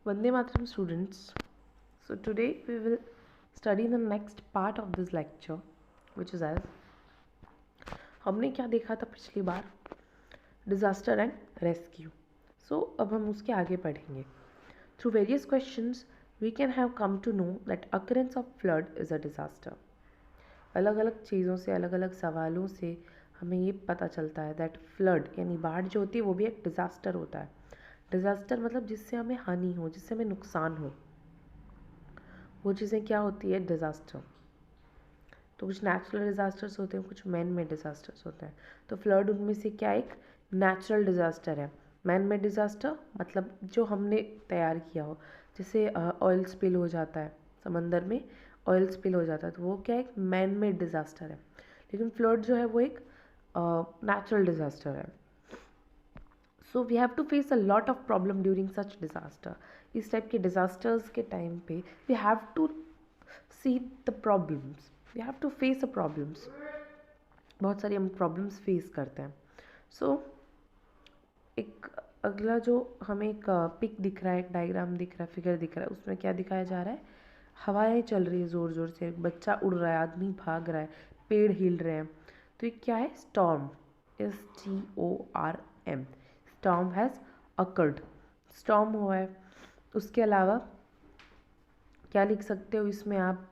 Vande Mataram students. So today we will study the next part of this lecture, which is as हमने क्या देखा था पिछली बार, डिज़ास्टर एंड रेस्क्यू. सो अब हम उसके आगे पढ़ेंगे. Through various questions we can have come to know that occurrence of flood is a disaster. अलग अलग चीज़ों से, अलग अलग सवालों से हमें ये पता चलता है दैट फ्लड यानी बाढ़ जो होती है वो भी एक डिज़ास्टर होता है. डिज़ास्टर मतलब जिससे हमें हानि हो, जिससे हमें नुकसान हो, वो चीज़ें क्या होती है, डिज़ास्टर. तो कुछ नेचुरल डिज़ास्टर्स होते हैं, कुछ मैन मेड डिज़ास्टर्स होते हैं. तो फ्लड उनमें से क्या एक नेचुरल डिज़ास्टर है. मैन मेड डिज़ास्टर मतलब जो हमने तैयार किया हो, जैसे ऑयल स्पिल हो जाता है समंदर में, ऑयल स्पिल हो जाता है तो वो क्या एक मैन मेड डिज़ास्टर है. लेकिन फ्लड जो है वो एक नेचुरल डिज़ास्टर है. So we have to face a lot of problem during such disaster. इस टाइप के डिज़ास्टर्स के टाइम पे we have to see the problems, we have to face a problems. बहुत सारी हम प्रॉब्लम्स फेस करते हैं. सो एक अगला जो हमें एक पिक दिख रहा है, एक डायग्राम दिख रहा है, फिगर दिख रहा है, उसमें क्या दिखाया जा रहा है, हवाएं चल रही है ज़ोर ज़ोर से, बच्चा उड़ रहा है, आदमी भाग रहा है, पेड़ हिल रहे हैं. तो ये क्या है, storm. STORM. Storm has occurred. Storm हुआ है. उसके अलावा क्या लिख सकते हो इसमें आप,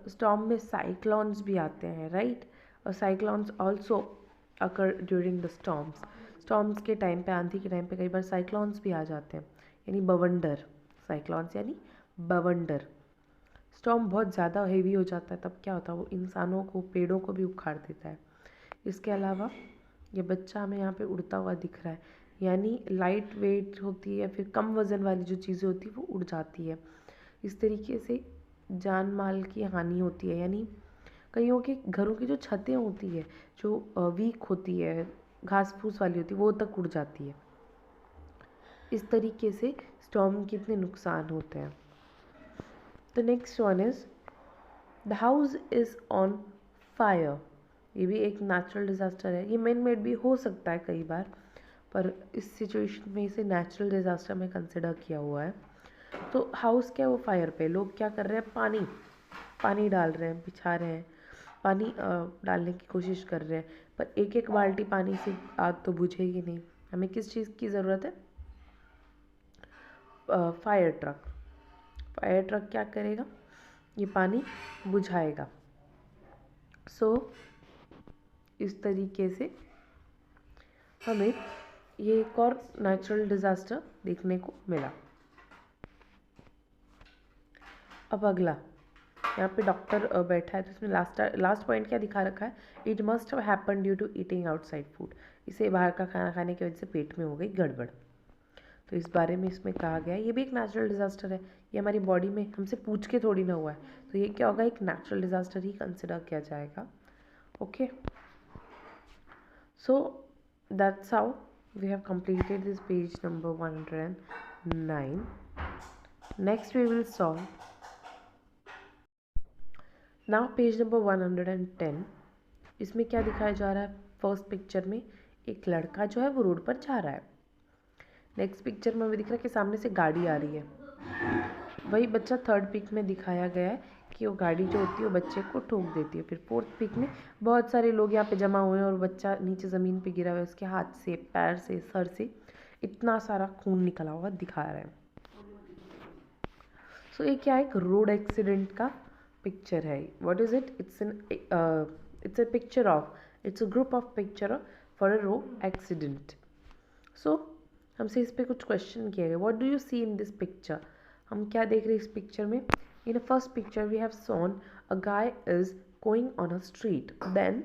स्टॉर्म में साइक्लोन्स भी आते हैं, राइट. और cyclones also occur during the storms. Storms के टाइम पे, आंधी के टाइम पे कई बार साइक्लोन्स भी आ जाते हैं, यानी बवंडर. साइक्लोन्स यानी बवंडर. स्टॉर्म बहुत ज़्यादा हेवी हो जाता है, तब क्या होता है, वो इंसानों को, पेड़ों को भी उखाड़ देता है. इसके अलावा ये बच्चा हमें यहाँ पे उड़ता हुआ दिख रहा है, यानी लाइट वेट होती है, फिर कम वज़न वाली जो चीज़ें होती है वो उड़ जाती है. इस तरीके से जान माल की हानि होती है, यानी कईयों के घरों की जो छतें होती है, जो वीक होती है, घास फूस वाली होती है, वो तक उड़ जाती है. इस तरीके से स्टॉर्म के इतने नुकसान होते हैं. The next one is the house is on fire. ये भी एक नेचुरल डिज़ास्टर है. ये मैन मेड भी हो सकता है कई बार, पर इस सिचुएशन में इसे नेचुरल डिज़ास्टर में कंसिडर किया हुआ है. तो हाउस क्या है, वो फायर पे. लोग क्या कर रहे हैं, पानी डाल रहे हैं, बिछा रहे हैं, पानी डालने की कोशिश कर रहे हैं, पर एक एक बाल्टी पानी से आग तो बुझेगी नहीं. हमें किस चीज़ की ज़रूरत है, फायर ट्रक. फायर ट्रक क्या करेगा, ये पानी बुझाएगा. सो इस तरीके से हमें ये एक और नेचुरल डिज़ास्टर देखने को मिला. अब अगला, यहाँ पे डॉक्टर बैठा है, तो इसमें लास्ट पॉइंट क्या दिखा रखा है, it must have happen due to eating outside food. इसे बाहर का खाना खाने की वजह से पेट में हो गई गड़बड़. तो इस बारे में इसमें कहा गया है, ये भी एक नेचुरल डिज़ास्टर है. ये हमारी बॉडी में हमसे पूछ के थोड़ी ना हुआ है, तो ये क्या होगा, एक नेचुरल डिज़ास्टर ही कंसिडर किया जाएगा. Okay, so that's how we have completed this page number 109. Next we will solve now page number 110. इसमें क्या दिखाया जा रहा है, फर्स्ट पिक्चर में एक लड़का जो है वो रोड पर जा रहा है. नेक्स्ट पिक्चर में हमें दिख रहा है कि सामने से गाड़ी आ रही है. वही बच्चा थर्ड पिक में दिखाया गया है कि वो गाड़ी जो होती है वो बच्चे को ठोक देती है. फिर फोर्थ पिक में बहुत सारे लोग यहाँ पे जमा हुए हैं और बच्चा नीचे ज़मीन पे गिरा हुआ है, उसके हाथ से, पैर से, सर से इतना सारा खून निकला हुआ दिखा रहा है. सो ये क्या है, एक रोड एक्सीडेंट का पिक्चर है. What is it, it's a picture of, it's a group of picture for a road accident. So हमसे इस पे कुछ क्वेश्चन किया गया. What do you see in this picture. हम क्या देख रहे हैं इस पिक्चर में. In a first picture we have shown a guy is going on a street, then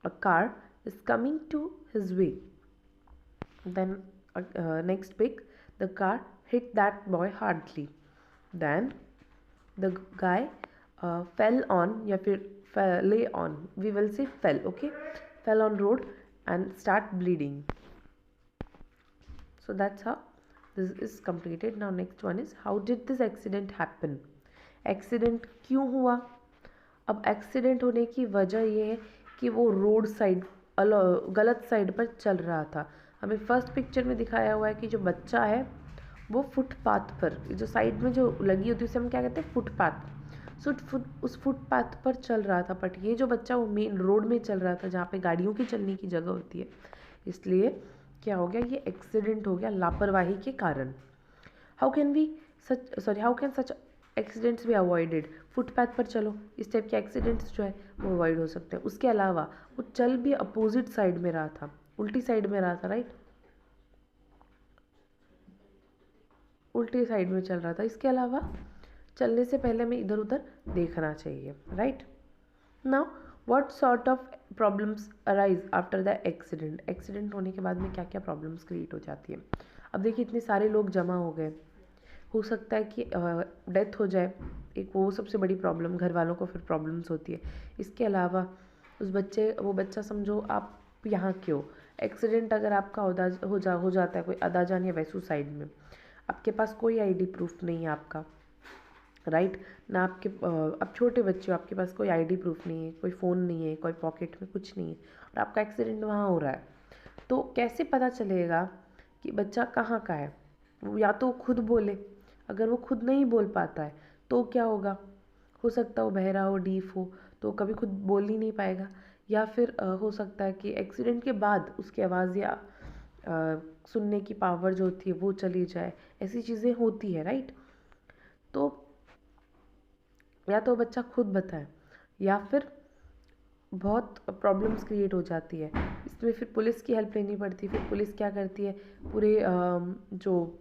a car is coming to his way, then next pic, the car hit that boy hardly, then the guy fell on, या फिर lay on, we will say fell, okay, fell on road and start bleeding. So that's how this is completed. Now next one is, how did this accident happen. Accident क्यों हुआ. अब accident होने की वजह ये है कि वो रोड साइड गलत साइड पर चल रहा था. हमें फर्स्ट पिक्चर में दिखाया हुआ है कि जो बच्चा है वो फुटपाथ पर, जो साइड में जो लगी होती है उसे हम क्या कहते हैं, फुटपाथ। सो उस फुटपाथ पर चल रहा था, बट ये जो बच्चा वो मेन रोड में चल रहा था जहाँ पे गाड़ियों की चलने की जगह होती है, इसलिए क्या हो गया, ये एक्सीडेंट हो गया लापरवाही के कारण। How can such accidents be avoided? Footpath पर चलो, इस टाइप के एक्सीडेंट्स जो है वो अवॉइड हो सकते हैं। उसके अलावा वो चल भी अपोजिट साइड में रहा था, उल्टी साइड में रहा था, राइट, उल्टी साइड में चल रहा था। इसके अलावा चलने से पहले हमें इधर उधर देखना चाहिए, right. Now what sort of problems arise after the accident? Accident होने के बाद में क्या क्या प्रॉब्लम्स क्रिएट हो जाती है? अब देखिए, इतने सारे लोग जमा हो गए, हो सकता है कि डेथ हो जाए, एक वो सबसे बड़ी प्रॉब्लम, घर वालों को फिर प्रॉब्लम्स होती है। इसके अलावा वो बच्चा समझो आप यहाँ क्यों, एक्सीडेंट अगर आपका हो जाता है कोई अदाजान या वैसू साइड में, आपके पास कोई आईडी प्रूफ नहीं है आपका, राइट ना, आपके आप छोटे बच्चे हो, आपके पास कोई आईडी प्रूफ नहीं है, कोई फ़ोन नहीं है, कोई पॉकेट में कुछ नहीं है, और आपका एक्सीडेंट वहाँ हो रहा है, तो कैसे पता चलेगा कि बच्चा कहाँ का है? या तो खुद बोले, अगर वो खुद नहीं बोल पाता है तो क्या होगा, हो सकता है वो बहरा हो, डीफ हो, तो कभी खुद बोल ही नहीं पाएगा। या फिर हो सकता है कि एक्सीडेंट के बाद उसकी आवाज़ या सुनने की पावर जो होती है वो चली जाए, ऐसी चीज़ें होती है, राइट। तो या तो बच्चा खुद बताए, या फिर बहुत प्रॉब्लम्स क्रिएट हो जाती है, इसमें फिर पुलिस की हेल्प लेनी पड़ती है। फिर पुलिस क्या करती है, पूरे जो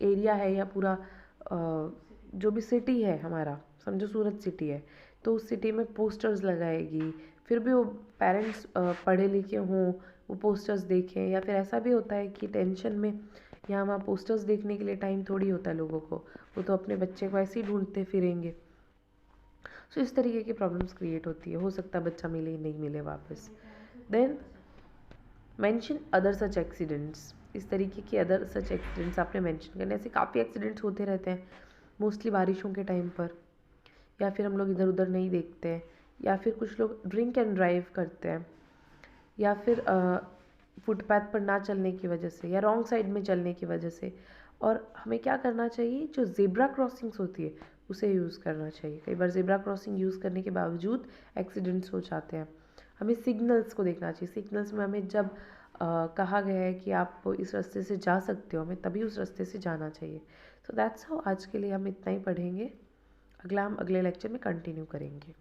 एरिया है या पूरा जो भी सिटी है हमारा, समझो सूरत सिटी है, तो उस सिटी में पोस्टर्स लगाएगी। फिर भी वो पेरेंट्स पढ़े लिखे हों, वो पोस्टर्स देखें, या फिर ऐसा भी होता है कि टेंशन में यहाँ वहाँ पोस्टर्स देखने के लिए टाइम थोड़ी होता है लोगों को, वो तो अपने बच्चे को ऐसे ही ढूंढते फिरेंगे। सो इस तरीके की प्रॉब्लम्स क्रिएट होती है, हो सकता है बच्चा मिले ही नहीं मिले वापस। Then mention other such accidents, इस तरीके के अदर सच एक्सीडेंट्स आपने मेंशन करने, ऐसे काफ़ी एक्सीडेंट्स होते रहते हैं, मोस्टली बारिशों के टाइम पर, या फिर हम लोग इधर उधर नहीं देखते हैं, या फिर कुछ लोग ड्रिंक एंड ड्राइव करते हैं, या फिर फुटपाथ पर ना चलने की वजह से, या रॉन्ग साइड में चलने की वजह से। और हमें क्या करना चाहिए, जो ज़ेब्रा क्रॉसिंग्स होती है उसे यूज़ करना चाहिए। कई बार ज़ेब्रा क्रॉसिंग यूज़ करने के बावजूद एक्सीडेंट्स हो जाते हैं। हमें सिग्नल्स को देखना चाहिए, सिग्नल्स में हमें जब कहा गया है कि आप इस रास्ते से जा सकते हो, हमें तभी उस रास्ते से जाना चाहिए। सो दैट्स हाउ, आज के लिए हम इतना ही पढ़ेंगे, अगला हम अगले लेक्चर में कंटिन्यू करेंगे।